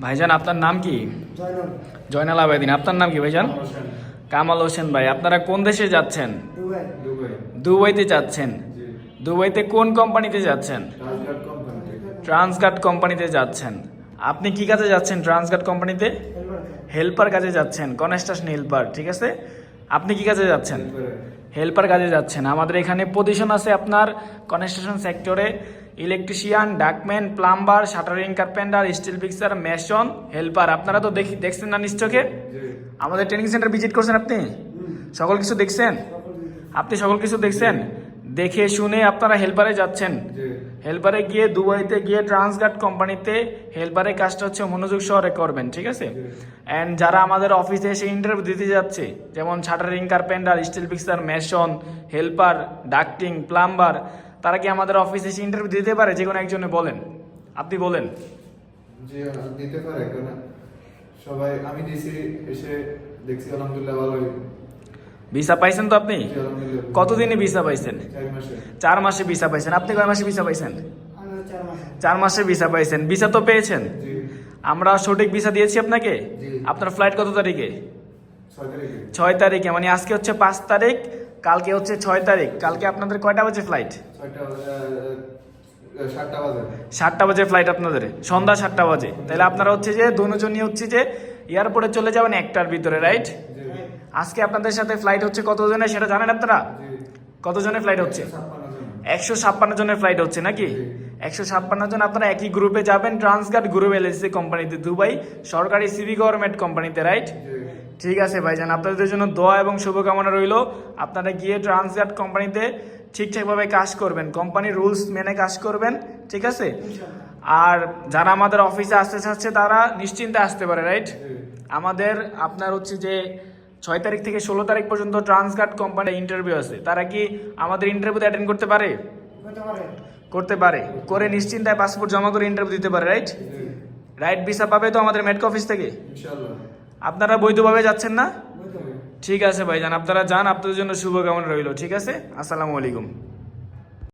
ভাইজান আপনার নাম কি? জয়নাল। জয়নাল আবেদিন। আপনার নাম কি ভাইজান? কামাল হোসেন ভাই। আপনারা কোন দেশে যাচ্ছেন? দুবাই। দুবাইতে যাচ্ছেন। দুবাইতে কোন কোম্পানিতে যাচ্ছেন? ট্রান্সগার্ড কোম্পানিতে যাচ্ছেন। আপনি কি কাজে যাচ্ছেন ট্রান্সগার্ড কোম্পানিতে? হেল্পার কাজে যাচ্ছেন, কনস্ট্রাকশন হেল্পার, ঠিক আছে। আপনি কি কাজে যাচ্ছেন? হেল্পার কাজে যাচ্ছেন। আমাদের এখানে পজিশন আছে আপনার কনস্ট্রাকশন সেক্টরে electrician, ductman, plumber, shuttering carpenter, steel fixer, mason, helper. আপনারা তো দেখছেন না নিশ্চয়ই? আমাদের ট্রেনিং সেন্টার ভিজিট করছেন আপনি? সকল কিছু দেখছেন? আপনি সকল কিছু দেখছেন? দেখে শুনে আপনারা হেল্পারে যাচ্ছেন। হেল্পারে গিয়ে দুবাইতে গিয়ে ট্রান্সগার্ড কোম্পানিতে হেল্পারের কাজটা হচ্ছে মনোযোগ সহকারে করবেন, ঠিক আছে। অ্যান্ড যারা আমাদের অফিসে এসে ইন্টারভিউ দিতে যাচ্ছে, যেমন shuttering carpenter, steel fixer, mason, helper, ducting, plumber, তারা কি আমাদের অফিসে এসে ইন্টারভিউ দিতে পারে? যে কোনো একজনে বলেন, আপনি বলেন। জি দিতে পারে, কেন সবাই আমি দিছি, এসে দেখছি আলহামদুলিল্লাহ ভালোই। ভিসা পাইছেন তো আপনি? কতদিনে ভিসা পাইছেন? 4 মাসে। 4 মাসে ভিসা পাইছেন। আপনি কয় মাসে ভিসা পাইছেন? আমি 4 মাস। 4 মাসে ভিসা পাইছেন। ভিসা তো পেয়েছেন। জি আমরা সঠিক ভিসা দিয়েছি আপনাকে। জি। আপনার ফ্লাইট কত তারিখে? 6 তারিখে। 6 তারিখে, মানে আজকে হচ্ছে 5 তারিখ, কালকে হচ্ছে 6 তারিখ। কালকে আপনাদের কয়টা বাজে ফ্লাইট? 7টা বাজে। 7টা বাজে ফ্লাইট আপনাদের, সন্ধ্যা 7টা বাজে। তাহলে আপনারা হচ্ছে যে দুজনই হচ্ছে যে এয়ারপোর্টে চলে যাবেন 1টার ভিতরে, রাইট? জি আজকে আপনাদের সাথে ফ্লাইট হচ্ছে কতজনের সেটা জানেন আপনারা? জি। কতজনের ফ্লাইট হচ্ছে? 56 জন। 156 জনের ফ্লাইট হচ্ছে নাকি? 156 জন আপনারা একই গ্রুপে যাবেন, ট্রান্সগার্ড গ্রুপ এলএলসি কোম্পানিতে, দুবাই সরকারি সিভি গভর্নমেন্ট কোম্পানিতে, রাইট? জি ঠিক আছে ভাইজান, আপনাদের জন্য দোয়া এবং শুভকামনা রইল। আপনারা গিয়ে ট্রান্সগার্ড কোম্পানিতে ঠিকঠাকভাবে কাজ করবেন, কোম্পানির রুলস মেনে কাজ করবেন, ঠিক আছে। আর যারা আমাদের অফিসে আসতে চাচ্ছে তারা নিশ্চিন্তে আসতে পারে, রাইট? আমাদের আপনার হচ্ছে যে 6 তারিখ থেকে 16 তারিখ পর্যন্ত ট্রান্সগার্ড কোম্পানির ইন্টারভিউ আছে। তারা কি আমাদের ইন্টারভিউতে অ্যাটেন্ড করতে পারে? করতে পারে। করতে পারে। করে নিশ্চিন্তায় পাসপোর্ট জমা করে ইন্টারভিউ দিতে পারে, রাইট? জি রাইট ভিসা পাবে তো আমাদের মেডক অফিস থেকে। ইনশাআল্লাহ। আপনারা বৈধভাবে যাচ্ছেন না? বুঝতে পারে। ঠিক আছে ভাইজান, আপনারা যান, আপনাদের জন্য শুভকামনা রইল, ঠিক আছে। আসসালামু আলাইকুম।